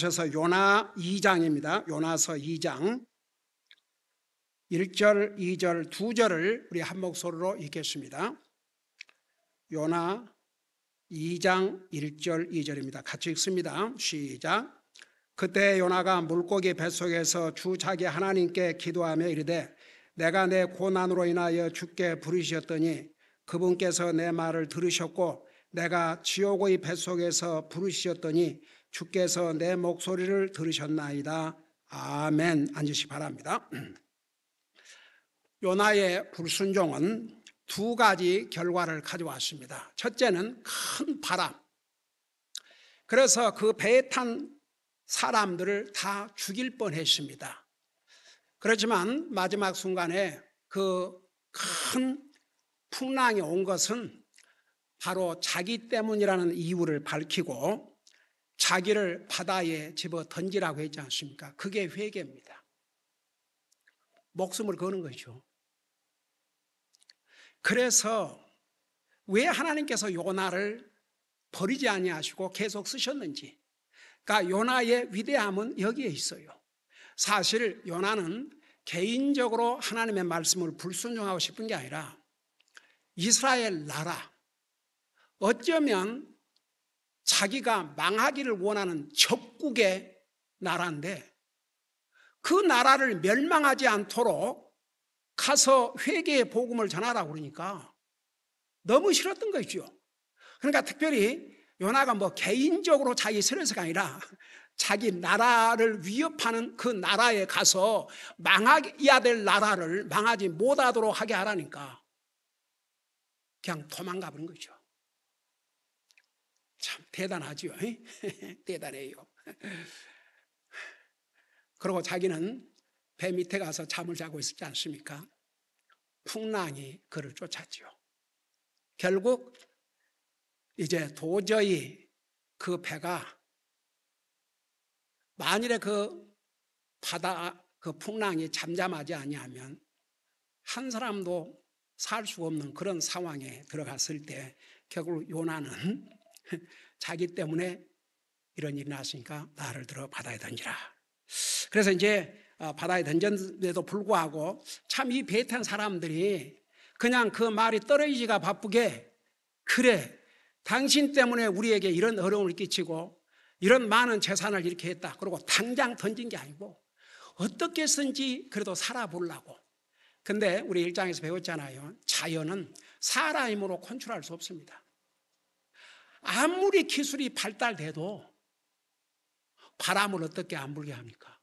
하셔서 요나 2장입니다. 요나서 2장 1절, 2절, 2절을 우리 한 목소리로 읽겠습니다. 요나 2장 1절, 2절입니다. 같이 읽습니다. 시작. 그때 요나가 물고기 뱃속에서 주 자기 하나님께 기도하며 이르되 내가 내 고난으로 인하여 주께 부르시었더니 그분께서 내 말을 들으셨고 내가 지옥의 뱃속에서 부르시었더니 주께서 내 목소리를 들으셨나이다. 아멘. 앉으시기 바랍니다. 요나의 불순종은 두 가지 결과를 가져왔습니다. 첫째는 큰 바람. 그래서 그 배에 탄 사람들을 다 죽일 뻔했습니다. 그렇지만 마지막 순간에 그 큰 풍랑이 온 것은 바로 자기 때문이라는 이유를 밝히고 자기를 바다에 집어 던지라고 했지 않습니까? 그게 회개입니다. 목숨을 거는 거죠. 그래서 왜 하나님께서 요나를 버리지 아니하시고 계속 쓰셨는지, 그러니까 요나의 위대함은 여기에 있어요. 사실 요나는 개인적으로 하나님의 말씀을 불순종하고 싶은 게 아니라 이스라엘 나라, 어쩌면 자기가 망하기를 원하는 적국의 나라인데 그 나라를 멸망하지 않도록 가서 회개의 복음을 전하라고 그러니까 너무 싫었던 거죠. 그러니까 특별히 요나가 뭐 개인적으로 자기 스트레스가 아니라 자기 나라를 위협하는 그 나라에 가서 망해야 될 나라를 망하지 못하도록 하게 하라니까 그냥 도망가 버린 거죠. 참 대단하죠. 대단해요. 그리고 자기는 배 밑에 가서 잠을 자고 있었지 않습니까? 풍랑이 그를 쫓았죠. 결국 이제 도저히 그 배가 만일에 그 바다 그 풍랑이 잠잠하지 아니하면 한 사람도 살 수 없는 그런 상황에 들어갔을 때 결국 요나는 자기 때문에 이런 일이 났으니까 나를 들어 바다에 던지라. 그래서 이제 바다에 던졌는데도 불구하고 참 이 배에 탄 사람들이 그냥 그 말이 떨어지기가 바쁘게 그래 당신 때문에 우리에게 이런 어려움을 끼치고 이런 많은 재산을 이렇게 했다. 그리고 당장 던진 게 아니고 어떻게 해서든지 그래도 살아보려고. 근데 우리 1장에서 배웠잖아요. 자연은 사람 힘으로 컨트롤할 수 없습니다. 아무리 기술이 발달돼도 바람을 어떻게 안 불게 합니까?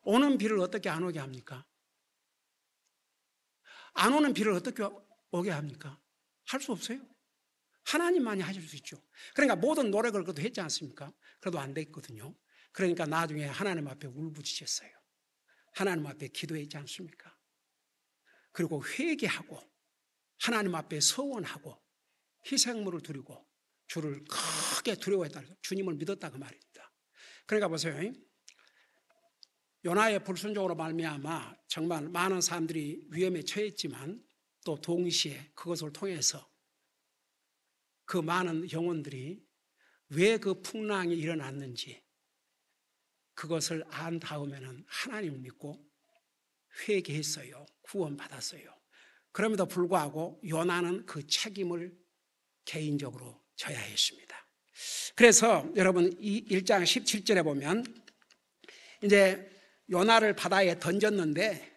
오는 비를 어떻게 안 오게 합니까? 안 오는 비를 어떻게 오게 합니까? 할 수 없어요. 하나님만이 하실 수 있죠. 그러니까 모든 노력을 그래도 했지 않습니까? 그래도 안 됐거든요. 그러니까 나중에 하나님 앞에 울부짖었어요. 하나님 앞에 기도했지 않습니까? 그리고 회개하고 하나님 앞에 서원하고 희생물을 드리고 주를 크게 두려워했다. 주님을 믿었다 그 말입니다. 그러니까 보세요. 요나의 불순종으로 말미암아 정말 많은 사람들이 위험에 처했지만 또 동시에 그것을 통해서 그 많은 영혼들이 왜 그 풍랑이 일어났는지 그것을 안 다음에는 하나님을 믿고 회개했어요. 구원받았어요. 그럼에도 불구하고 요나는 그 책임을 개인적으로 져야 했습니다. 그래서 여러분 이 1장 17절에 보면 이제 요나를 바다에 던졌는데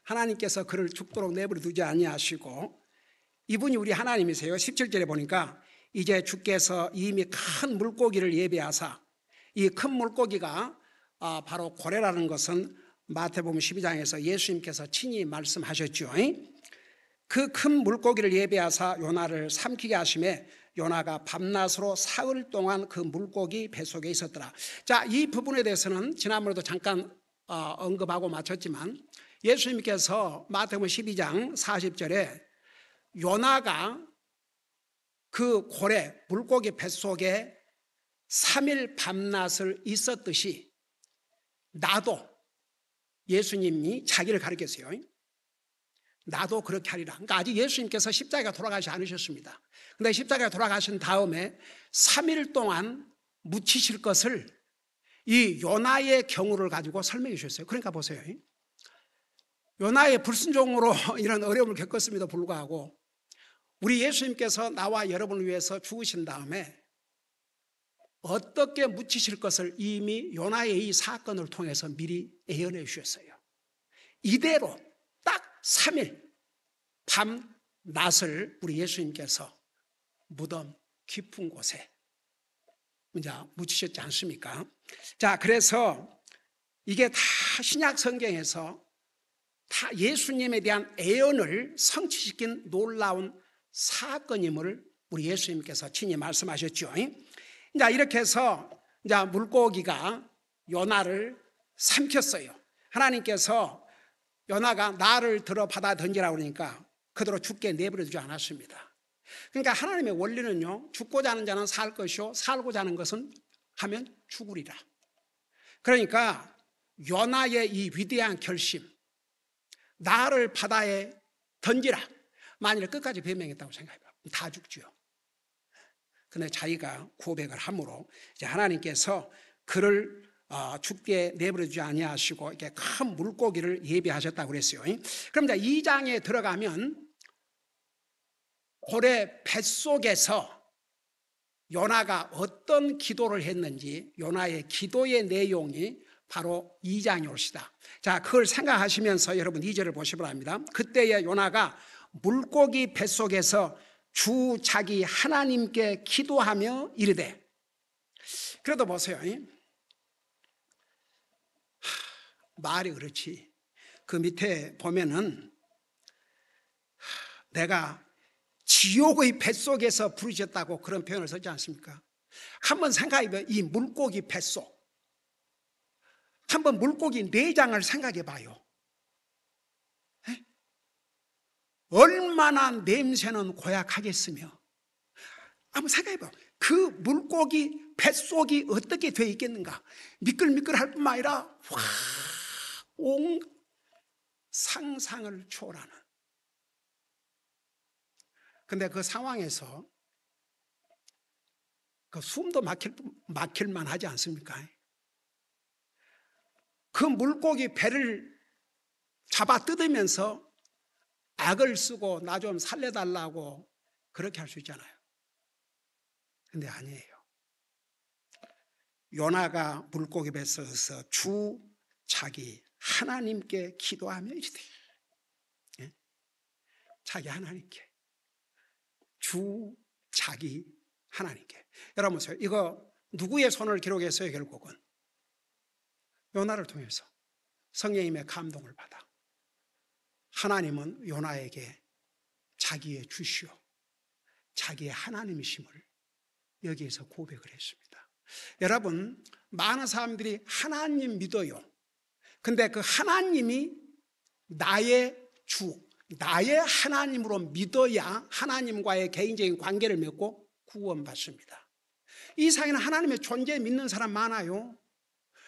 하나님께서 그를 죽도록 내버려 두지 아니하시고 이분이 우리 하나님이세요. 17절에 보니까 이제 주께서 이미 큰 물고기를 예비하사 이 큰 물고기가 바로 고래라는 것은 마태복음 12장에서 예수님께서 친히 말씀하셨죠. 그 큰 물고기를 예비하사 요나를 삼키게 하심에 요나가 밤낮으로 사흘 동안 그 물고기 뱃속에 있었더라. 자, 이 부분에 대해서는 지난번에도 잠깐 언급하고 마쳤지만 예수님께서 마태복음 12장 40절에 요나가 그 고래 물고기 뱃속에 3일 밤낮을 있었듯이 나도 예수님이 자기를 가르쳤어요. 나도 그렇게 하리라. 그러니까 아직 예수님께서 십자가에 돌아가시지 않으셨습니다. 근데 십자가에 돌아가신 다음에 3일 동안 묻히실 것을 이 요나의 경우를 가지고 설명해 주셨어요. 그러니까 보세요. 요나의 불순종으로 이런 어려움을 겪었음에도 불구하고 우리 예수님께서 나와 여러분을 위해서 죽으신 다음에 어떻게 묻히실 것을 이미 요나의 이 사건을 통해서 미리 예언해 주셨어요. 이대로 딱 3일 밤 낮을 우리 예수님께서 무덤 깊은 곳에 이제 묻히셨지 않습니까? 자, 그래서 이게 다 신약 성경에서 다 예수님에 대한 예언을 성취시킨 놀라운 사건임을 우리 예수님께서 친히 말씀하셨죠. 자, 이렇게 해서 이제 물고기가 요나를 삼켰어요. 하나님께서 요나가 나를 들어 바다 던지라고 그러니까 그대로 죽게 내버려 두지 않았습니다. 그러니까 하나님의 원리는요, 죽고자 하는 자는 살 것이요 살고자 하는 것은 하면 죽으리라. 그러니까 요나의 이 위대한 결심, 나를 바다에 던지라. 만일 끝까지 변명했다고 생각해봐. 다 죽죠. 근데 자기가 고백을 함으로 이제 하나님께서 그를 죽게 내버려 두지 아니하시고 이렇게 큰 물고기를 예비하셨다고 그랬어요. 그럼 이제 2장에 들어가면 고래 뱃속에서 요나가 어떤 기도를 했는지 요나의 기도의 내용이 바로 2장에 올시다. 자, 그걸 생각하시면서 여러분 2절을 보시기 바랍니다. 그때에 요나가 물고기 뱃속에서 주 자기 하나님께 기도하며 이르되. 그래도 보세요. 말이 그렇지. 그 밑에 보면은 내가 지옥의 뱃속에서 부르셨다고 그런 표현을 쓰지 않습니까? 한번 생각해봐요. 이 물고기 뱃속. 한번 물고기 내장을 생각해 봐요. 얼마나 냄새는 고약하겠으며. 한번 생각해 봐요. 그 물고기 뱃속이 어떻게 되어 있겠는가. 미끌미끌할 뿐만 아니라 온 상상을 초월하는. 근데 그 상황에서 그 숨도 막힐만 하지 않습니까? 그 물고기 배를 잡아 뜯으면서 악을 쓰고 나 좀 살려달라고 그렇게 할 수 있잖아요. 근데 아니에요. 요나가 물고기 뱃속에서 주 자기 하나님께 기도하며 이르되. 자기 하나님께. 주 자기 하나님께. 여러분 보세요. 이거 누구의 손을 기록했어요? 결국은 요나를 통해서 성령님의 감동을 받아 하나님은 요나에게 자기의 주시오 자기의 하나님이심을 여기에서 고백을 했습니다. 여러분, 많은 사람들이 하나님 믿어요. 근데 그 하나님이 나의 주, 나의 하나님으로 믿어야 하나님과의 개인적인 관계를 맺고 구원받습니다. 이 세상에는 하나님의 존재 믿는 사람 많아요.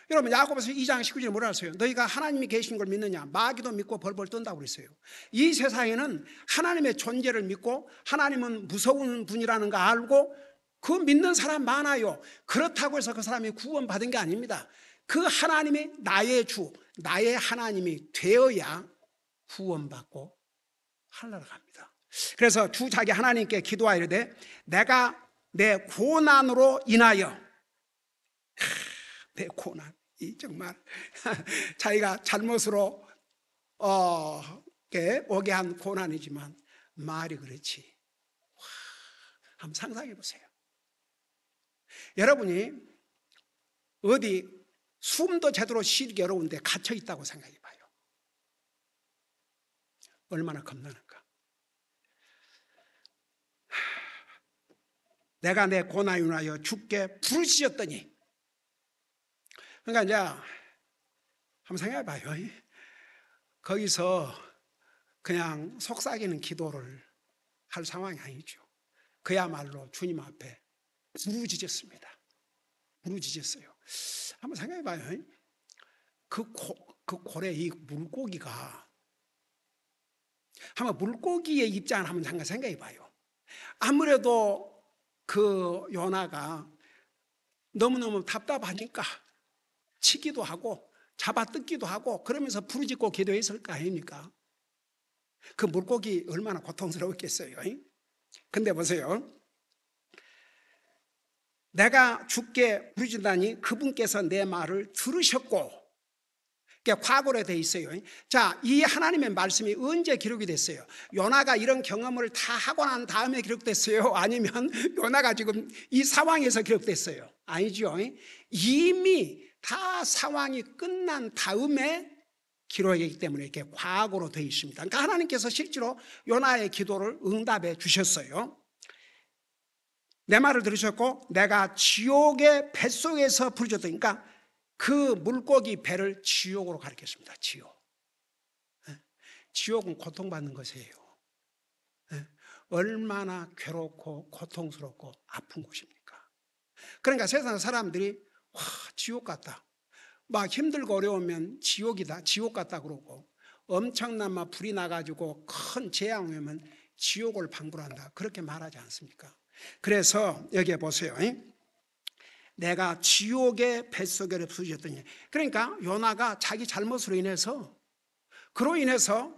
여러분, 야고보서 2장 19절에 뭐라 했어요? 너희가 하나님이 계신 걸 믿느냐? 마귀도 믿고 벌벌 떤다고 그랬어요. 이 세상에는 하나님의 존재를 믿고 하나님은 무서운 분이라는 거 알고 그 믿는 사람 많아요. 그렇다고 해서 그 사람이 구원받은 게 아닙니다. 그 하나님이 나의 주, 나의 하나님이 되어야 구원받고 하늘나라 갑니다. 그래서 주 자기 하나님께 기도하이르되 내가 내 고난으로 인하여 내 고난, 이 정말 자기가 잘못으로 오게 한 고난이지만 말이 그렇지. 한번 상상해 보세요. 여러분이 어디 숨도 제대로 쉬기 어려운데 갇혀 있다고 생각해 봐요. 얼마나 겁나는가. 내가 내 고난을 인하여 주께 부르시었더니. 그러니까 이제 한번 생각해 봐요. 거기서 그냥 속삭이는 기도를 할 상황이 아니죠. 그야말로 주님 앞에 부르짖었습니다. 부르짖었어요. 한번 생각해 봐요. 그 고래, 이 물고기가, 한번 물고기의 입장을 한번 잠깐 생각해 봐요. 아무래도 그 요나가 너무너무 답답하니까 치기도 하고 잡아뜯기도 하고 그러면서 부르짖고 기도했을 거 아닙니까? 그 물고기 얼마나 고통스러웠겠어요. 근데 보세요. 내가 주께 부르짖다니 그분께서 내 말을 들으셨고, 과거로 돼 있어요. 자, 이 하나님의 말씀이 언제 기록이 됐어요? 요나가 이런 경험을 다 하고 난 다음에 기록됐어요? 아니면 요나가 지금 이 상황에서 기록됐어요? 아니죠. 이미 다 상황이 끝난 다음에 기록이기 때문에 이렇게 과거로 되어 있습니다. 그러니까 하나님께서 실제로 요나의 기도를 응답해 주셨어요. 내 말을 들으셨고 내가 지옥의 뱃속에서 부르짖었더니, 그러니까 그 물고기 배를 지옥으로 가리켰습니다. 지옥. 지옥은 고통받는 것이에요. 얼마나 괴롭고 고통스럽고 아픈 곳입니까? 그러니까 세상 사람들이 와, 지옥 같다, 막 힘들고 어려우면 지옥이다, 지옥 같다 그러고, 엄청난 막 불이 나가지고 큰 재앙 오면 지옥을 방불한다, 그렇게 말하지 않습니까? 그래서 여기에 보세요. 내가 지옥의 뱃속에 부르짖었더니, 그러니까 요나가 자기 잘못으로 인해서, 그로 인해서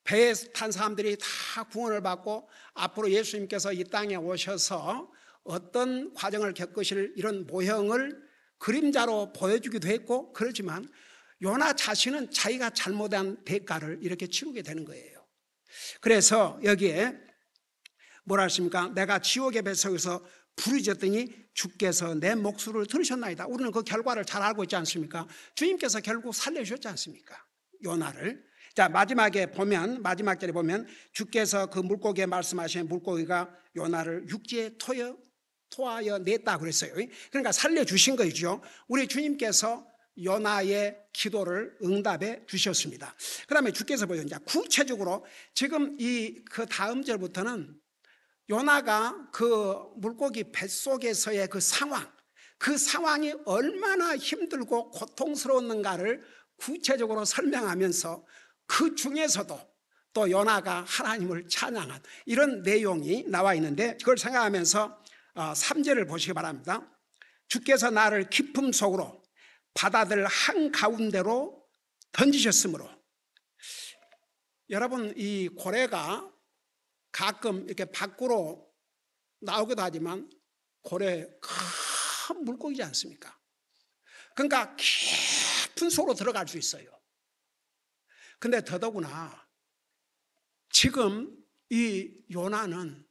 배에 탄 사람들이 다 구원을 받고 앞으로 예수님께서 이 땅에 오셔서 어떤 과정을 겪으실 이런 모형을 그림자로 보여주기도 했고, 그렇지만 요나 자신은 자기가 잘못한 대가를 이렇게 치르게 되는 거예요. 그래서 여기에 뭐라 하십니까? 내가 지옥의 뱃속에서 부르짖었더니 주께서 내 목소리를 들으셨나이다. 우리는 그 결과를 잘 알고 있지 않습니까? 주님께서 결국 살려주셨지 않습니까? 요나를. 자, 마지막에 보면, 마지막 절에 보면 주께서 그 물고기에 말씀하신 물고기가 요나를 육지에 토하여 냈다 그랬어요. 그러니까 살려주신 거죠. 우리 주님께서 요나의 기도를 응답해 주셨습니다. 그 다음에 주께서 보여요. 이제 구체적으로 지금 그 다음 절부터는 요나가 그 물고기 뱃속에서의 그 상황이 얼마나 힘들고 고통스러웠는가를 구체적으로 설명하면서 그 중에서도 또 요나가 하나님을 찬양한 이런 내용이 나와 있는데, 그걸 생각하면서 3절을 보시기 바랍니다. 주께서 나를 깊음 속으로 바다들 한가운데로 던지셨으므로. 여러분, 이 고래가 가끔 이렇게 밖으로 나오기도 하지만 고래 큰 물고기지 않습니까? 그러니까 깊은 속으로 들어갈 수 있어요. 근데 더더구나 지금 이 요나는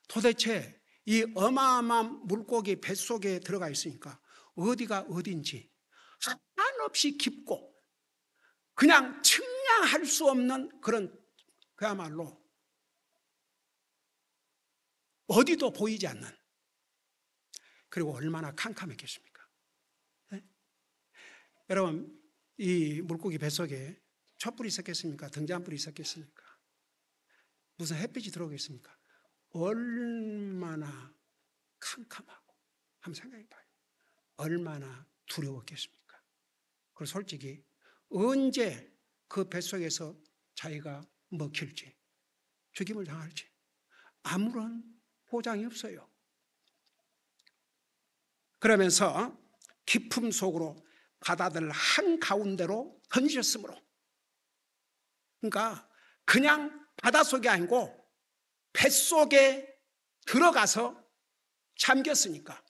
도대체 이 어마어마한 물고기 뱃속에 들어가 있으니까 어디가 어딘지 한없이 깊고 그냥 측량할 수 없는 그런, 그야말로 어디도 보이지 않는, 그리고 얼마나 캄캄했겠습니까? 네? 여러분, 이 물고기 뱃속에 촛불이 있었겠습니까? 등잔불이 있었겠습니까? 무슨 햇빛이 들어오겠습니까? 얼마나 캄캄하고, 한번 생각해 봐요. 얼마나 두려웠겠습니까? 그리고 솔직히 언제 그 뱃속에서 자기가 먹힐지, 죽임을 당할지 아무런 보장이 없어요. 그러면서 깊음 속으로 바다들 한가운데로 던지셨으므로, 그러니까 그냥 바닷속이 아니고 뱃속에 들어가서 잠겼으니까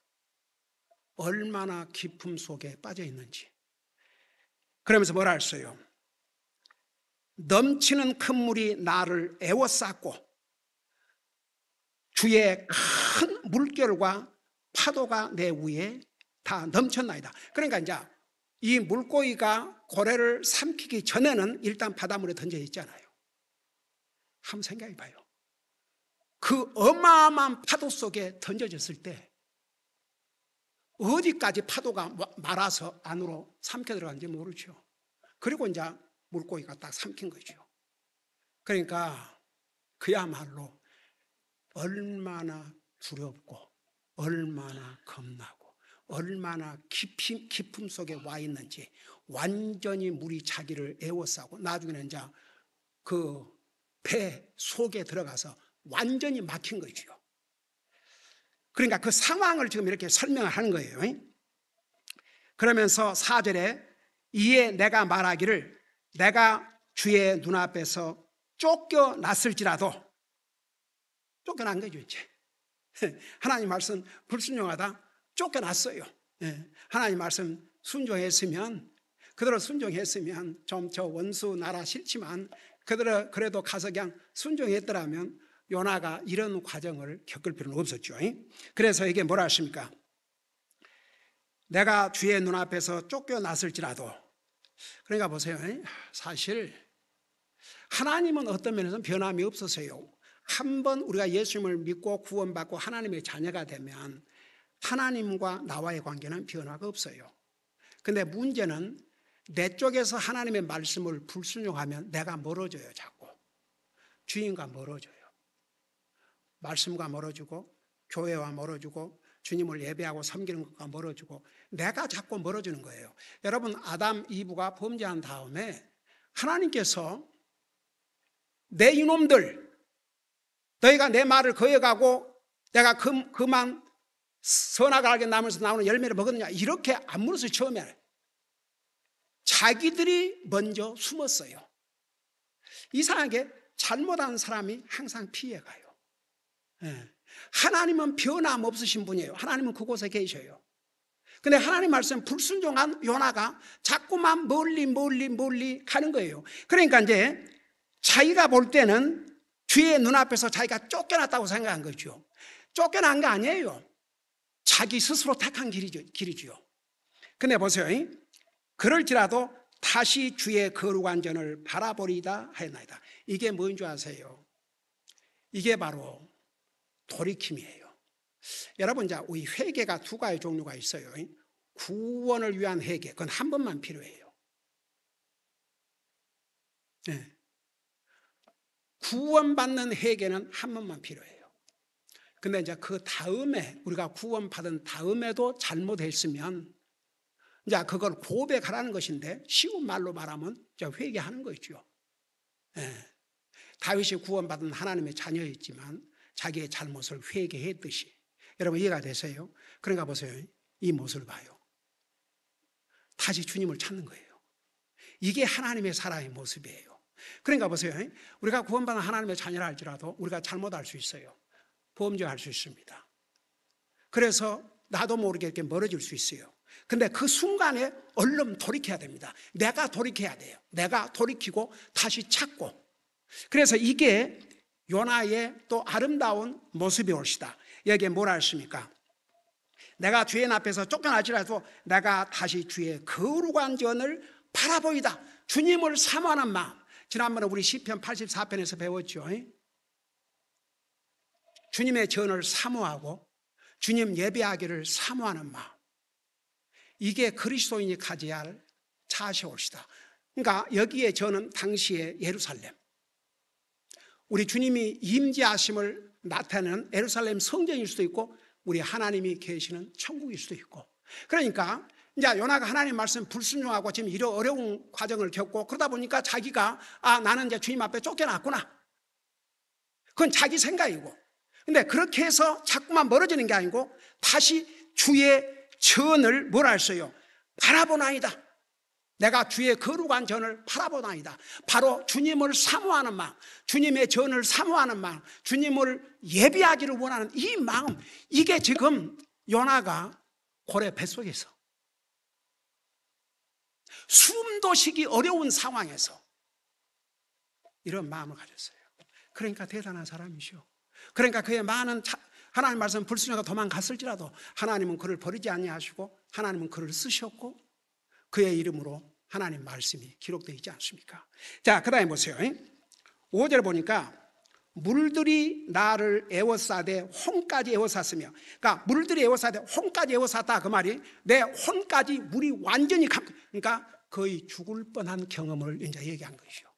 얼마나 깊음 속에 빠져 있는지. 그러면서 뭐라 했어요? 넘치는 큰 물이 나를 에워쌌고 주의 큰 물결과 파도가 내 위에 다 넘쳤나이다. 그러니까 이제 이 물고기가 고래를 삼키기 전에는 일단 바닷물에 던져 있잖아요. 한번 생각해 봐요. 그 어마어마한 파도 속에 던져졌을 때 어디까지 파도가 말아서 안으로 삼켜 들어간지 모르죠. 그리고 이제 물고기가 딱 삼킨 거죠. 그러니까 그야말로 얼마나 두렵고 얼마나 겁나고 얼마나 깊음 속에 와 있는지, 완전히 물이 자기를 에워싸고 나중에는 이제 그 배 속에 들어가서 완전히 막힌 거죠. 그러니까 그 상황을 지금 이렇게 설명을 하는 거예요. 그러면서 4절에 이에 내가 말하기를 내가 주의 눈앞에서 쫓겨났을지라도, 쫓겨난 거죠 이제. 하나님 말씀 불순종하다 쫓겨났어요. 하나님 말씀 순종했으면, 그대로 순종했으면, 좀 저 원수 나라 싫지만 그래도 가서 그냥 순종했더라면 요나가 이런 과정을 겪을 필요는 없었죠. 그래서 이게 뭐라 하십니까? 내가 주의 눈앞에서 쫓겨났을지라도. 그러니까 보세요. 사실 하나님은 어떤 면에서는 변함이 없으세요. 한번 우리가 예수님을 믿고 구원받고 하나님의 자녀가 되면 하나님과 나와의 관계는 변화가 없어요. 근데 문제는 내 쪽에서 하나님의 말씀을 불순종하면 내가 멀어져요. 자꾸 주인과 멀어져요. 말씀과 멀어지고 교회와 멀어지고 주님을 예배하고 섬기는 것과 멀어지고 내가 자꾸 멀어지는 거예요. 여러분, 아담 이브가 범죄한 다음에 하나님께서 내 이놈들, 너희가 내 말을 거역하고 내가 그만 선악을 알게 나무에서 나오는 열매를 먹었느냐, 이렇게 안 물었어요. 처음에 자기들이 먼저 숨었어요. 이상하게 잘못한 사람이 항상 피해가요. 하나님은 변함없으신 분이에요. 하나님은 그곳에 계셔요. 근데 하나님 말씀 불순종한 요나가 자꾸만 멀리 가는 거예요. 그러니까 이제 자기가 볼 때는 주의 눈앞에서 자기가 쫓겨났다고 생각한 거죠. 쫓겨난 거 아니에요. 자기 스스로 택한 길이죠. 근데 보세요. 그럴지라도 다시 주의 거룩한 전을 바라보리다 하였나이다. 이게 뭐인 줄 아세요? 이게 바로 돌이킴이에요. 여러분, 자, 우리 회개가 두 가지 종류가 있어요. 구원을 위한 회개, 그건 한 번만 필요해요. 네. 구원받는 회개는 한 번만 필요해요. 근데 이제 그 다음에, 우리가 구원받은 다음에도 잘못했으면 이제 그걸 고백하라는 것인데, 쉬운 말로 말하면 이제 회개하는 거죠. 네. 다윗이 구원받은 하나님의 자녀였지만 자기의 잘못을 회개했듯이. 여러분, 이해가 되세요? 그러니까 보세요. 이 모습을 봐요. 다시 주님을 찾는 거예요. 이게 하나님의 사람의 모습이에요. 그러니까 보세요. 우리가 구원받은 하나님의 자녀라 할지라도 우리가 잘못할 수 있어요. 범죄할 수 있습니다. 그래서 나도 모르게 이렇게 멀어질 수 있어요. 근데 그 순간에 얼른 돌이켜야 됩니다. 내가 돌이켜야 돼요. 내가 돌이키고 다시 찾고. 그래서 이게 요나의 또 아름다운 모습이 올시다. 여기에 뭐라 했습니까? 내가 주의 앞에서 쫓겨날지라도 내가 다시 주의 거룩한 전을 바라보이다. 주님을 사모하는 마음. 지난번에 우리 시편 84편에서 배웠죠. 주님의 전을 사모하고 주님 예배하기를 사모하는 마음. 이게 그리스도인이 가져야 할 자세올시다. 그러니까 여기에 저는 당시에 예루살렘, 우리 주님이 임재하심을 나타내는 예루살렘 성전일 수도 있고 우리 하나님이 계시는 천국일 수도 있고. 그러니까 이제 요나가 하나님 말씀 불순종하고 지금 이런 어려운 과정을 겪고 그러다 보니까 자기가 나는 이제 주님 앞에 쫓겨났구나. 그건 자기 생각이고. 근데 그렇게 해서 자꾸만 멀어지는 게 아니고 다시 주의 전을 뭐라 했어요? 바라보나이다. 내가 주의 거룩한 전을 바라보나이다. 바로 주님을 사모하는 마음, 주님의 전을 사모하는 마음, 주님을 예비하기를 원하는 이 마음, 이게 지금 요나가 고래 뱃속에서 숨도 쉬기 어려운 상황에서 이런 마음을 가졌어요. 그러니까 대단한 사람이죠. 그러니까 그의 많은 하나님 말씀 불순종하고 도망갔을지라도 하나님은 그를 버리지 아니하시고 하나님은 그를 쓰셨고 그의 이름으로 하나님 말씀이 기록되어 있지 않습니까? 자, 그 다음에 보세요. 5절 보니까 물들이 나를 에워싸되 혼까지 에워쌌으며, 그러니까 물들이 에워싸되 혼까지 에워쌌다. 그 말이 내 혼까지 물이 완전히 그러니까 거의 죽을 뻔한 경험을 이제 얘기한 것이죠.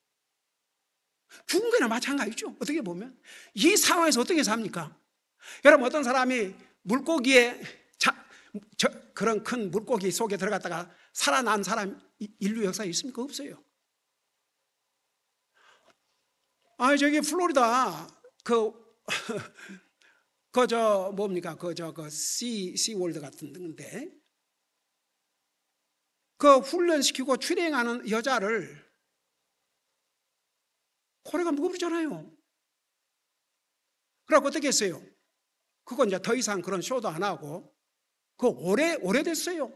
죽은 거나 마찬가지죠. 어떻게 보면 이 상황에서 어떻게 삽니까? 여러분, 어떤 사람이 물고기에 그런 큰 물고기 속에 들어갔다가 살아난 사람 인류 역사에 있습니까? 없어요. 저기 플로리다 뭡니까? 시월드 같은 데인데 그 훈련시키고 트레이닝하는 여자를 고래가 먹어버리잖아요. 그래서 어떻게 했어요? 그거 이제 더 이상 그런 쇼도 안 하고, 그거 오래됐어요.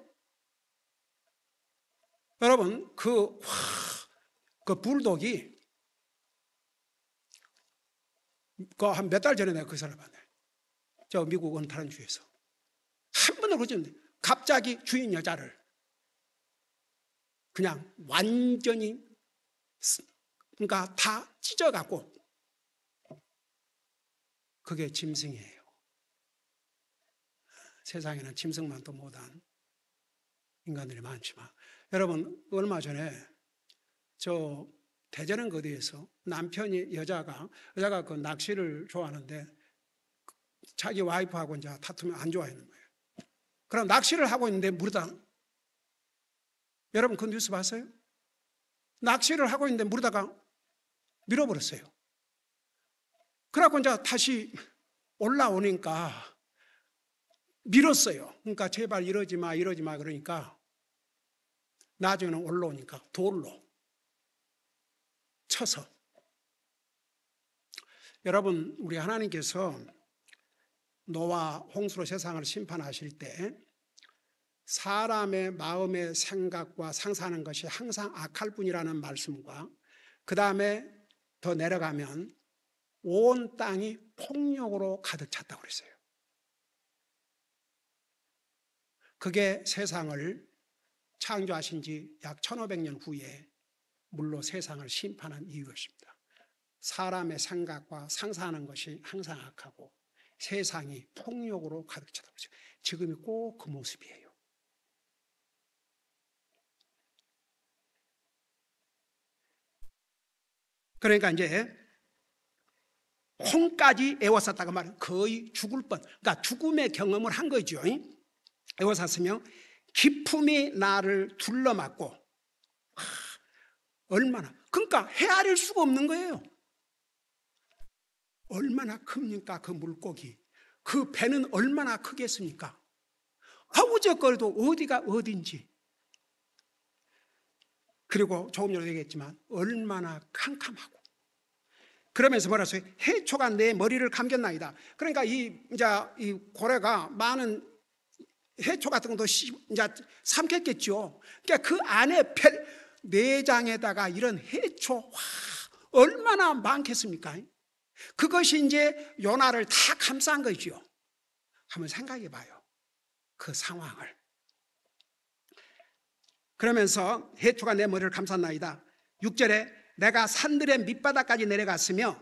여러분, 그 불독이, 한 몇 달 전에 내가 그 사람을 만나요. 저 미국 언타란주에서. 한 번도 그러지 않는데, 갑자기 주인 여자를 그냥 완전히, 그러니까 다 찢어갖고, 그게 짐승이에요. 세상에는 짐승만도 못한 인간들이 많지만, 여러분, 얼마 전에 저 대전은 어디에서 남편이 여자가 그 낚시를 좋아하는데 자기 와이프하고 이제 다투면 안 좋아하는 거예요. 그럼 낚시를 하고 있는데 물에다, 여러분 그 뉴스 봤어요? 낚시를 하고 있는데 물에다가 밀어버렸어요. 그래갖고 이제 다시 올라오니까 밀었어요. 그러니까 제발 이러지 마 그러니까 나중에는 올라오니까 돌로 쳐서. 여러분, 우리 하나님께서 노아 홍수로 세상을 심판하실 때 사람의 마음의 생각과 상상하는 것이 항상 악할 뿐이라는 말씀과, 그 다음에 더 내려가면 온 땅이 폭력으로 가득 찼다고 그랬어요. 그게 세상을 창조하신 지 약 1500년 후에 물로 세상을 심판한 이유였습니다. 사람의 생각과 상상하는 것이 항상 악하고 세상이 폭력으로 가득 차다. 지금이 꼭 그 모습이에요. 그러니까 이제 혼까지 애워쌌다고 말은 거의 죽을 뻔, 그러니까 죽음의 경험을 한 거죠. 애워쌌으며 기품이 나를 둘러맞고, 얼마나, 그러니까 헤아릴 수가 없는 거예요. 얼마나 큽니까 그 물고기, 그 배는 얼마나 크겠습니까? 아우적거려도 어디가 어딘지. 그리고 조금 전에 얘기했지만 얼마나 캄캄하고, 그러면서 뭐라 했어요? 해초가 내 머리를 감겼나이다. 그러니까 이 고래가 많은 해초 같은 것도 이제 삼켰겠죠. 그러니까 그 안에 내장에다가 이런 해초, 와, 얼마나 많겠습니까? 그것이 이제 요나를 다 감싼 거죠. 한번 생각해 봐요, 그 상황을. 그러면서 해초가 내 머리를 감쌌나이다. 6절에 내가 산들의 밑바닥까지 내려갔으며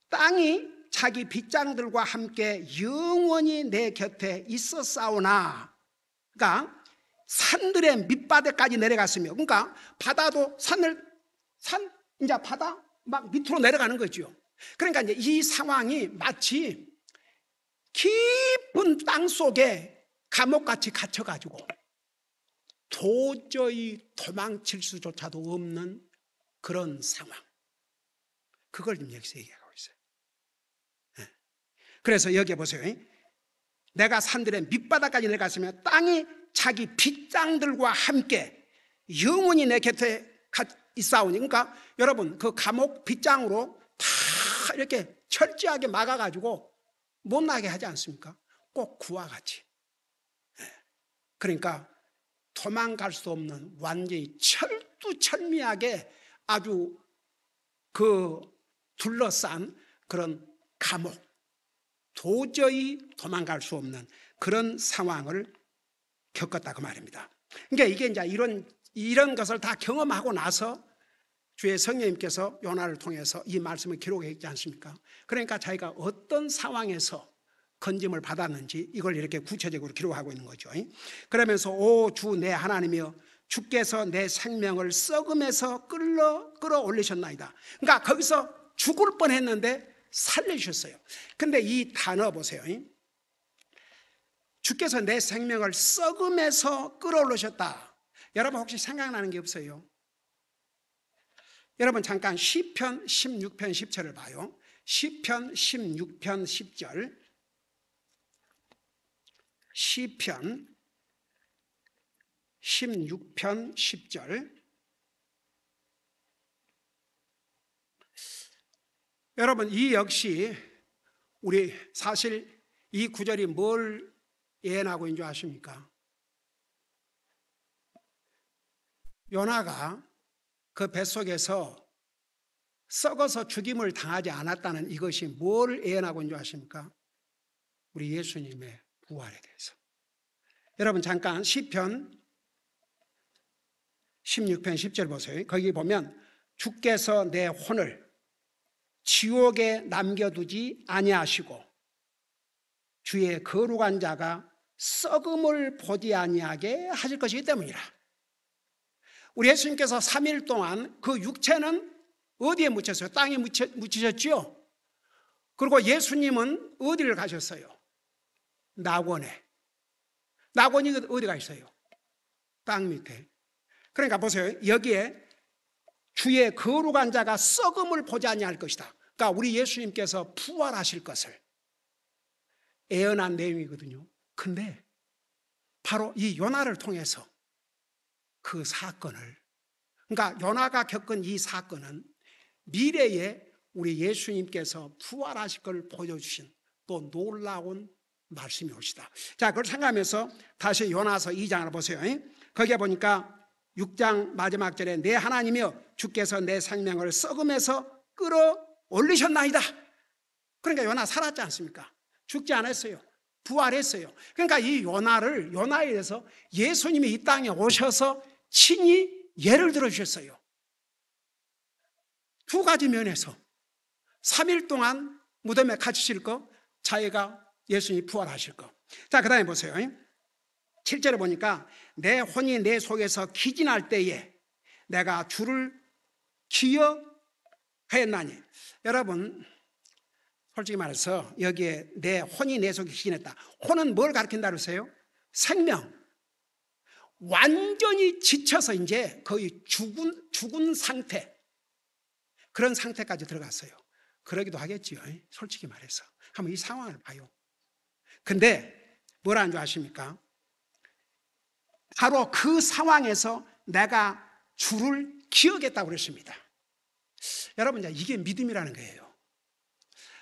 땅이 자기 빗장들과 함께 영원히 내 곁에 있었사오나. 그러니까 산들의 밑바닥까지 내려갔으며, 그러니까 바다도 이제 바다 막 밑으로 내려가는 거죠. 그러니까 이제 이 상황이 마치 깊은 땅 속에 감옥같이 갇혀가지고 도저히 도망칠 수조차도 없는 그런 상황, 그걸 지금 여기서 얘기하고 있어요. 그래서 여기 보세요. 내가 산들의 밑바닥까지 내려갔으며 땅이 자기 빗장들과 함께 영원히 내 곁에 있사오니. 그러니까 여러분, 그 감옥 빗장으로 다 이렇게 철저하게 막아가지고 못 나게 하지 않습니까? 꼭 그와 같이. 그러니까 도망갈 수 없는, 완전히 철두철미하게 아주 그 둘러싼 그런 감옥, 도저히 도망갈 수 없는 그런 상황을 겪었다고 말입니다. 그러니까 이게 이제 이런 것을 다 경험하고 나서 주의 성령님께서 요나를 통해서 이 말씀을 기록했지 않습니까? 그러니까 자기가 어떤 상황에서 건짐을 받았는지 이걸 이렇게 구체적으로 기록하고 있는 거죠. 그러면서 오 주 내 하나님이여, 주께서 내 생명을 썩음에서 끌어올리셨나이다. 그러니까 거기서 죽을 뻔했는데 살리셨어요. 근데 이 단어 보세요. 주께서 내 생명을 썩음에서 끌어올리셨다. 여러분 혹시 생각나는 게 없어요? 여러분 잠깐 시편 16편 10절을 봐요. 시편 16편 10절. 시편 16편 10절. 여러분, 이 역시 우리 사실 이 구절이 뭘 예언하고 있는 줄 아십니까? 요나가 그 뱃속에서 썩어서 죽임을 당하지 않았다는 이것이 뭘 예언하고 있는 줄 아십니까? 우리 예수님의 부활에 대해서. 여러분 잠깐 시편 16편 10절 보세요. 거기 보면 주께서 내 혼을 지옥에 남겨두지 아니하시고 주의 거룩한 자가 썩음을 보지 아니하게 하실 것이기 때문이라. 우리 예수님께서 3일 동안 그 육체는 어디에 묻혔어요? 땅에 묻히셨죠? 그리고 예수님은 어디를 가셨어요? 낙원에. 낙원이 어디가 있어요? 땅 밑에. 그러니까 보세요. 여기에 주의 거룩한 자가 썩음을 보지 아니할 것이다. 그러니까 우리 예수님께서 부활하실 것을 예언한 내용이거든요. 근데 바로 이 요나를 통해서 그 사건을, 그러니까 요나가 겪은 이 사건은 미래에 우리 예수님께서 부활하실 것을 보여주신 또 놀라운 말씀이 옵시다. 자, 그걸 생각하면서 다시 요나서 2장을 보세요. 거기에 보니까 6장 마지막 절에 내 하나님이여 주께서 내 생명을 썩음에서 끌어올리셨나이다. 그러니까 요나 살았지 않습니까? 죽지 않았어요. 부활했어요. 그러니까 이 요나에 대해서 예수님이 이 땅에 오셔서 친히 예를 들어주셨어요. 두 가지 면에서 3일 동안 무덤에 갇히실 거, 자기가 예수님이 부활하실 거. 자, 그 다음에 보세요. 7절에 보니까 내 혼이 내 속에서 기진할 때에 내가 주를 기억하였나니. 여러분 솔직히 말해서 여기에 내 혼이 내 속에 기진했다. 혼은 뭘 가리킨다 그러세요? 생명. 완전히 지쳐서 이제 거의 죽은 상태, 그런 상태까지 들어갔어요. 그러기도 하겠지요. 솔직히 말해서 한번 이 상황을 봐요. 근데 뭐라는 줄 아십니까? 바로 그 상황에서 내가 주를 기억했다고 그랬습니다. 여러분, 이게 믿음이라는 거예요.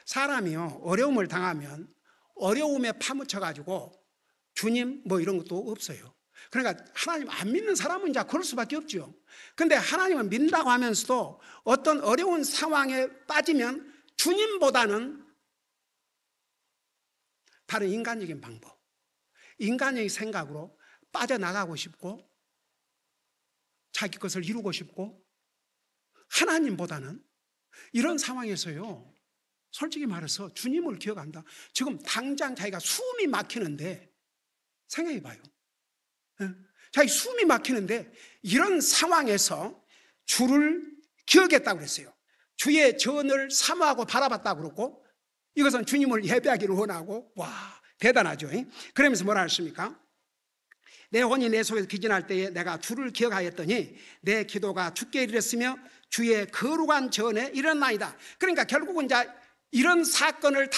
사람이요, 어려움을 당하면 어려움에 파묻혀가지고 주님 뭐 이런 것도 없어요. 그러니까 하나님 안 믿는 사람은 이제 그럴 수밖에 없죠. 근데 하나님을 믿는다고 하면서도 어떤 어려운 상황에 빠지면 주님보다는 다른 인간적인 방법, 인간적인 생각으로 빠져나가고 싶고 자기 것을 이루고 싶고, 하나님보다는 이런 상황에서요, 솔직히 말해서 주님을 기억한다. 지금 당장 자기가 숨이 막히는데, 생각해 봐요. 자기 숨이 막히는데 이런 상황에서 주를 기억했다고 그랬어요. 주의 전을 사모하고 바라봤다고 그러고, 이것은 주님을 예배하기를 원하고, 와, 대단하죠. 그러면서 뭐라 했습니까? 내 혼이 내 속에서 기진할 때에 내가 주를 기억하였더니 내 기도가 주께 이르렀으며 주의 거룩한 전에 이르렀나이다. 그러니까 결국은 이제 이런 사건을 다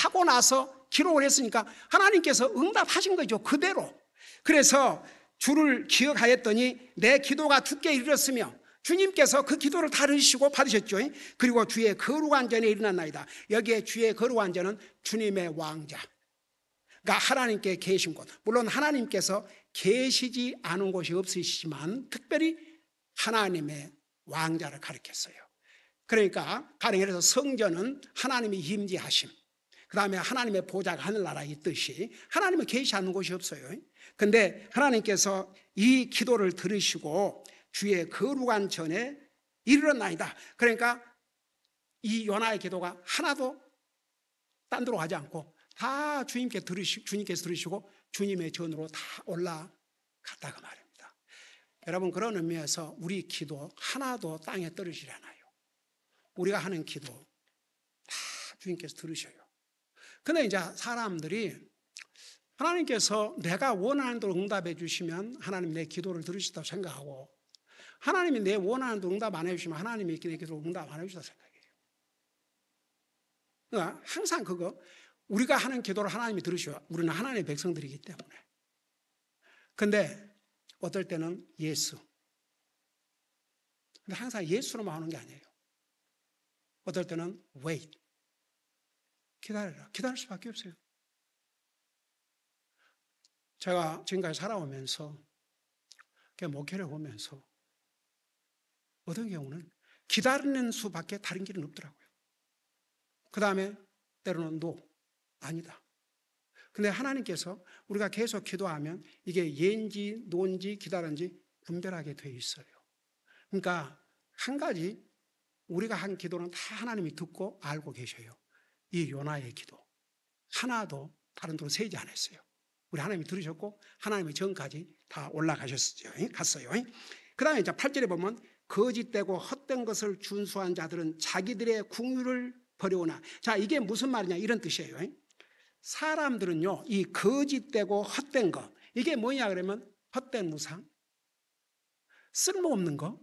하고 나서 기록을 했으니까 하나님께서 응답하신 거죠, 그대로. 그래서 주를 기억하였더니 내 기도가 주께 이르렀으며, 주님께서 그 기도를 다 들으시고 받으셨죠. 그리고 주의 거룩한 전에 일어났나이다. 여기에 주의 거룩한 전은 주님의 왕자가 하나님께 계신 곳. 물론 하나님께서 계시지 않은 곳이 없으시지만 특별히 하나님의 왕자를 가리켰어요. 그러니까 가령해서 성전은 하나님이 임재하심, 그 다음에 하나님의 보좌가 하늘나라에 있듯이 하나님은 계시지 않는 곳이 없어요. 근데 하나님께서 이 기도를 들으시고 주의 거룩한 전에 이르렀나이다. 그러니까 이 요나의 기도가 하나도 딴 데로 가지 않고 다 주님께서 들으시고 주님의 전으로 다 올라갔다고 말입니다. 여러분, 그런 의미에서 우리 기도 하나도 땅에 떨어지지 않아요. 우리가 하는 기도 다 주님께서 들으셔요. 근데 이제 사람들이 하나님께서 내가 원하는 대로 응답해 주시면 하나님 내 기도를 들으시다고 생각하고, 하나님이 내 원하는 대로 응답 안 해주시면 하나님이 내 기도를 응답 안 해주시다고 생각해요. 그러니까 항상 우리가 하는 기도를 하나님이 들으셔요. 우리는 하나님의 백성들이기 때문에. 근데 어떨 때는 예수. 근데 항상 예수로만 하는 게 아니에요. 어떨 때는 wait. 기다려라. 기다릴 수밖에 없어요. 제가 지금까지 살아오면서 목회를 보면서 어떤 경우는 기다리는 수밖에 다른 길은 없더라고요. 그 다음에 때로는 no, 아니다. 근데 하나님께서 우리가 계속 기도하면 이게 예인지 노인지 기다린지 분별하게 되어 있어요. 그러니까 한 가지 우리가 한 기도는 다 하나님이 듣고 알고 계셔요. 이 요나의 기도 하나도 다른 데로 세지 않았어요. 우리 하나님이 들으셨고 하나님의 전까지 다 올라가셨어요. 갔어요. 그 다음에 이제 8절에 보면 거짓되고 헛된 것을 준수한 자들은 자기들의 궁유를 버려오나. 자, 이게 무슨 말이냐 이런 뜻이에요. 사람들은요, 이 거짓되고 헛된 거, 이게 뭐냐 그러면 헛된 우상, 쓸모없는 거.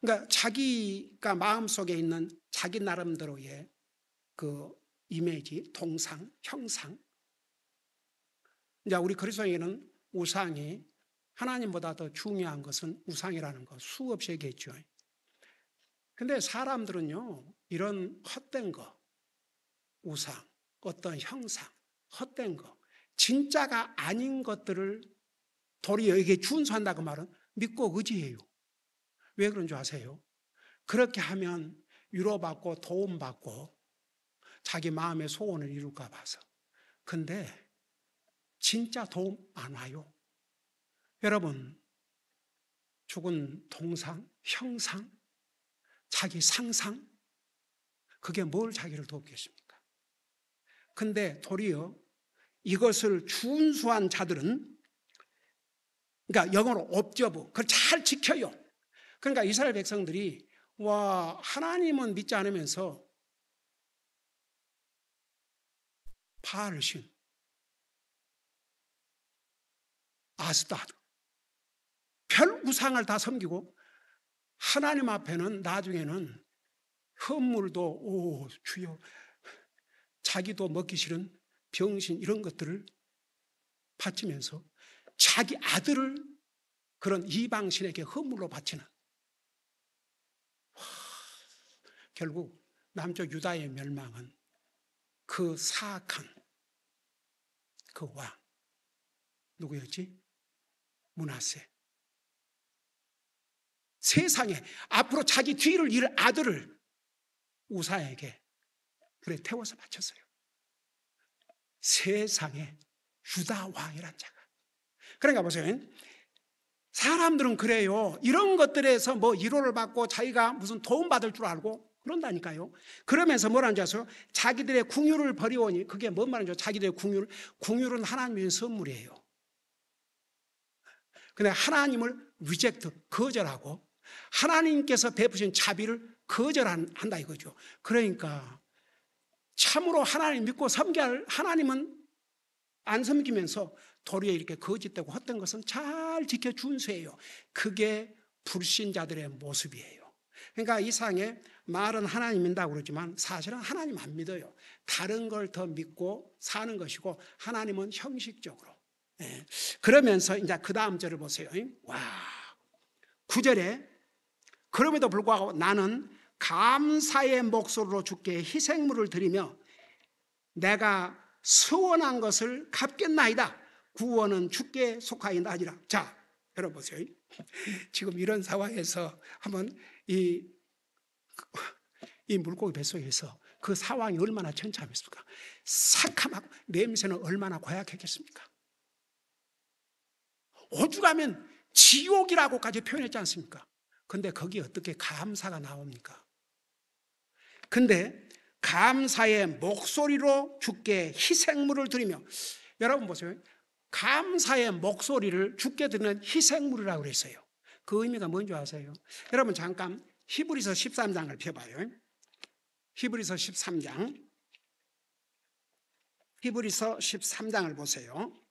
그러니까 자기가 마음속에 있는 자기 나름대로의 그 이미지, 동상, 형상. 이제 우리 그리스도인에게는 우상이 하나님보다 더 중요한 것은 우상이라는 거 수없이 얘기했죠. 근데 사람들은요, 이런 헛된 거, 우상, 어떤 형상, 헛된 거, 진짜가 아닌 것들을 도리어 이게 준수한다고 말은 믿고 의지해요. 왜 그런 줄 아세요? 그렇게 하면 위로받고 도움받고 자기 마음의 소원을 이룰까 봐서. 근데 진짜 도움 안 와요. 여러분, 죽은 동상, 형상, 자기 상상, 그게 뭘 자기를 돕겠습니까? 근데 도리어 이것을 준수한 자들은, 그러니까 영어로 observe, 그걸 잘 지켜요. 그러니까 이스라엘 백성들이 와, 하나님은 믿지 않으면서 바알신, 아스타드, 별 우상을 다 섬기고 하나님 앞에는 나중에는 헌물도 오 주여, 자기도 먹기 싫은 병신 이런 것들을 바치면서 자기 아들을 그런 이방신에게 헌물로 바치는, 결국 남쪽 유다의 멸망은 그 사악한 그 왕 누구였지? 므낫세. 세상에 앞으로 자기 뒤를 이을 아들을 우사에게 그래 태워서 바쳤어요. 세상에 유다 왕이란 자가. 그러니까 보세요. 사람들은 그래요. 이런 것들에서 뭐 위로를 받고 자기가 무슨 도움받을 줄 알고 그런다니까요. 그러면서 뭐라는 줄 아세요? 자기들의 궁유를 버리오니. 그게 뭔 말인지 아세요? 자기들의 궁유를. 궁유는 하나님의 선물이에요. 근데 하나님을 리젝트, 거절하고 하나님께서 베푸신 자비를 거절한다 이거죠. 그러니까 참으로 하나님 믿고 섬겨야 할 하나님은 안 섬기면서 도리어 이렇게 거짓되고 헛된 것은 잘 지켜 준수해요. 그게 불신자들의 모습이에요. 그러니까 이상에 말은 하나님 믿는다고 그러지만 사실은 하나님 안 믿어요. 다른 걸 더 믿고 사는 것이고 하나님은 형식적으로. 예. 그러면서 이제 그 다음 절을 보세요. 와, 9절에 그럼에도 불구하고 나는 감사의 목소리로 주께 희생물을 드리며 내가 서원한 것을 갚겠나이다. 구원은 주께 속하이나니라. 자, 여러분 보세요. 지금 이런 상황에서 한번 이 물고기 뱃속에서 그 상황이 얼마나 천참했습니까? 새카맣고 냄새는 얼마나 고약했겠습니까? 오죽하면 지옥이라고까지 표현했지 않습니까? 근데 거기에 어떻게 감사가 나옵니까? 근데 감사의 목소리로 주께 희생물을 드리며, 여러분 보세요. 감사의 목소리를 주께 드리는 희생물이라고 그랬어요. 그 의미가 뭔지 아세요? 여러분 잠깐 히브리서 13장을 펴봐요. 히브리서 13장. 히브리서 13장을 보세요.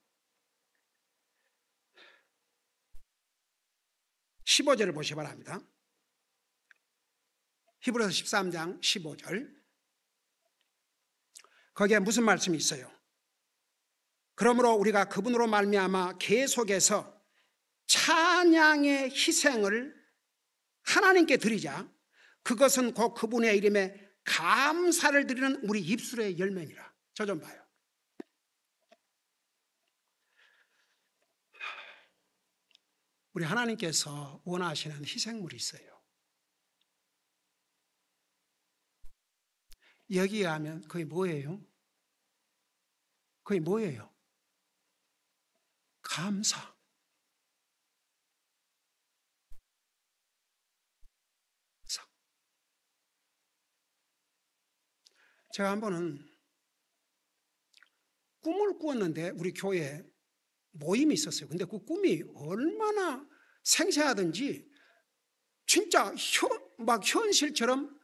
15절을 보시기 바랍니다. 히브리서 13장 15절. 거기에 무슨 말씀이 있어요? 그러므로 우리가 그분으로 말미암아 계속해서 찬양의 희생을 하나님께 드리자. 그것은 곧 그분의 이름에 감사를 드리는 우리 입술의 열매니라. 저 좀 봐요. 우리 하나님께서 원하시는 희생물이 있어요. 여기에 하면 그게 뭐예요? 그게 뭐예요? 감사. 제가 한 번은 꿈을 꾸었는데 우리 교회에 모임이 있었어요. 근데 그 꿈이 얼마나 생생하든지 진짜 막 현실처럼,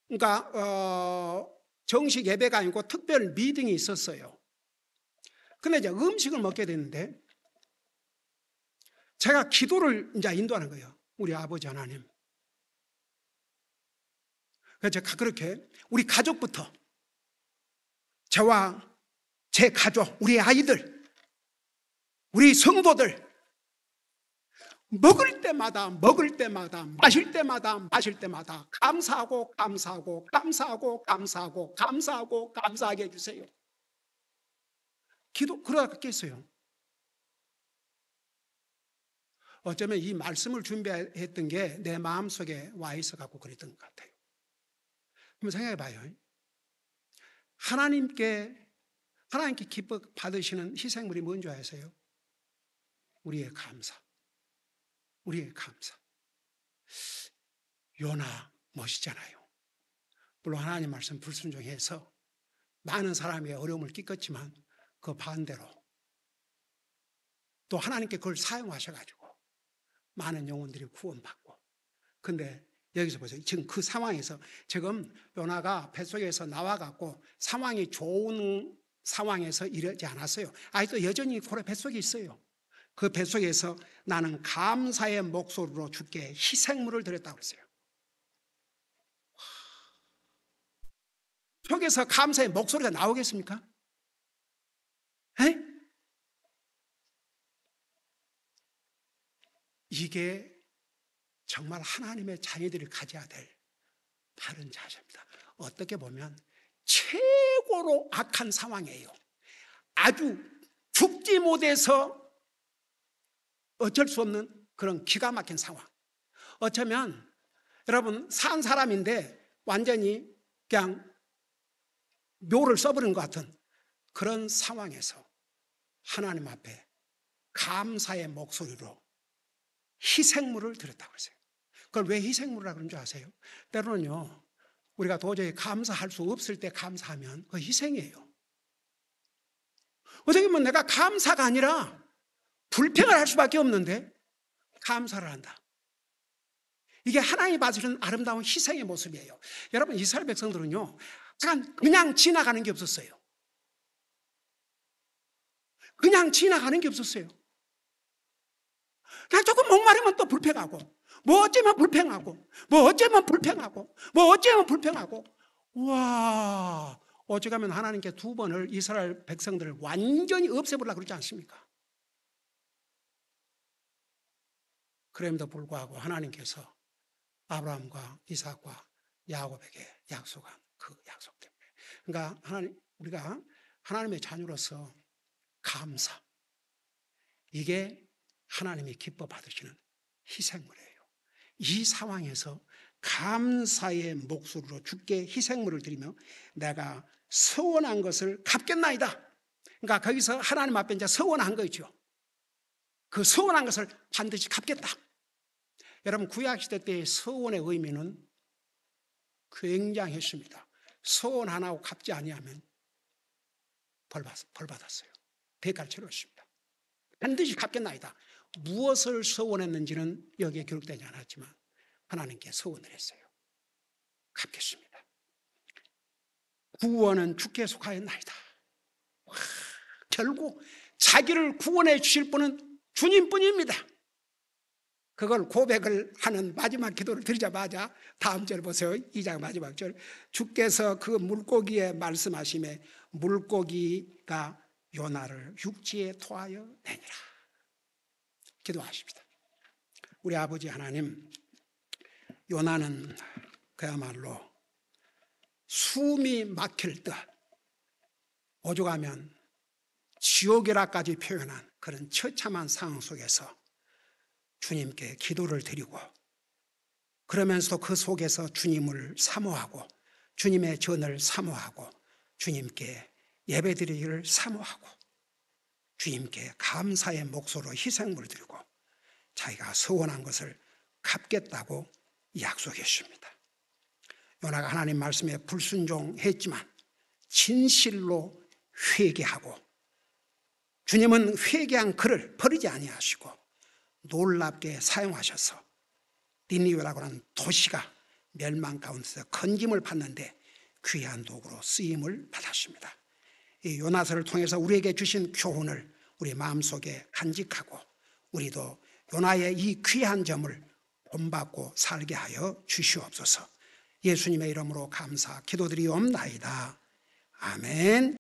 그러니까 정식 예배가 아니고 특별 미팅이 있었어요. 근데 이제 음식을 먹게 됐는데 제가 기도를 이제 인도하는 거예요. 우리 아버지 하나님. 그래서 제가 그렇게 우리 가족부터, 저와 제 가족, 우리 아이들, 우리 성도들, 먹을 때마다 마실 때마다 감사하고 감사하게 해주세요. 기도 그러겠어요. 어쩌면 이 말씀을 준비했던 게 내 마음속에 와 있어 갖고 그랬던 것 같아요. 한번 생각해 봐요. 하나님께 기뻐 받으시는 희생물이 뭔지 아세요? 우리의 감사. 요나 멋있잖아요. 물론 하나님 말씀 불순종해서 많은 사람의 어려움을 끼쳤지만 그 반대로 또 하나님께 그걸 사용하셔가지고 많은 영혼들이 구원받고. 근데 여기서 보세요. 지금 그 상황에서 지금 요나가 뱃속에서 나와갖고 상황이 좋은 상황에서 이러지 않았어요. 아직도 여전히 고래 뱃속에 있어요. 그 뱃속에서 나는 감사의 목소리로 주께 희생물을 드렸다고 그랬어요. 속에서 감사의 목소리가 나오겠습니까? 에? 이게 정말 하나님의 자녀들이 가져야 될 바른 자세입니다. 어떻게 보면 최고로 악한 상황이에요. 아주 죽지 못해서 어쩔 수 없는 그런 기가 막힌 상황. 어쩌면 여러분 산 사람인데 완전히 그냥 묘를 써버린 것 같은 그런 상황에서 하나님 앞에 감사의 목소리로 희생물을 드렸다고 했어요. 그걸 왜 희생물이라고 그런 줄 아세요? 때로는요, 우리가 도저히 감사할 수 없을 때 감사하면 그 희생이에요. 어떻게 보면 내가 감사가 아니라 불평을 할 수밖에 없는데 감사를 한다. 이게 하나님이 봐주시는 아름다운 희생의 모습이에요. 여러분, 이스라엘 백성들은요, 그냥 지나가는 게 없었어요. 그냥 지나가는 게 없었어요. 그냥 조금 목마르면 또 불평하고, 뭐 어쩌면 불평하고. 와, 어쩌면 하나님께 두 번을 이스라엘 백성들을 완전히 없애보려고 그러지 않습니까? 그럼에도 불구하고 하나님께서 아브라함과 이삭과 야곱에게 약속한 그 약속 때문에, 그러니까 우리가 하나님의 자녀로서 감사, 이게 하나님이 기뻐 받으시는 희생물이에요. 이 상황에서 감사의 목소리로 주께 희생물을 드리며 내가 서원한 것을 갚겠나이다. 그러니까 거기서 하나님 앞에 이제 서원한 거죠. 그 서원한 것을 반드시 갚겠다. 여러분, 구약시대 때의 서원의 의미는 굉장했습니다. 서원 안 하고 갚지 아니하면 벌 받았어요. 대가를 치렀습니다. 반드시 갚겠나이다. 무엇을 서원했는지는 여기에 기록되지 않았지만 하나님께 서원을 했어요. 갚겠습니다. 구원은 주께 속하였나이다. 결국 자기를 구원해 주실 분은 주님뿐입니다. 그걸 고백을 하는 마지막 기도를 드리자마자 다음 절 보세요. 2장 마지막 절. 주께서 그 물고기에 말씀하시매 물고기가 요나를 육지에 토하여 내니라. 기도하십니다. 우리 아버지 하나님, 요나는 그야말로 숨이 막힐 듯, 오죽하면 지옥이라까지 표현한 그런 처참한 상황 속에서 주님께 기도를 드리고, 그러면서도 그 속에서 주님을 사모하고 주님의 전을 사모하고 주님께 예배드리기를 사모하고 주님께 감사의 목소리로 희생물 드리고 자기가 서원한 것을 갚겠다고 약속했습니다. 요나가 하나님 말씀에 불순종했지만 진실로 회개하고, 주님은 회개한 그를 버리지 아니하시고 놀랍게 사용하셔서 니느웨라고 하는 도시가 멸망 가운데서 건짐을 받는데 귀한 도구로 쓰임을 받았습니다. 이 요나서를 통해서 우리에게 주신 교훈을 우리 마음속에 간직하고 우리도 요나의 이 귀한 점을 본받고 살게 하여 주시옵소서. 예수님의 이름으로 감사 기도드리옵나이다. 아멘.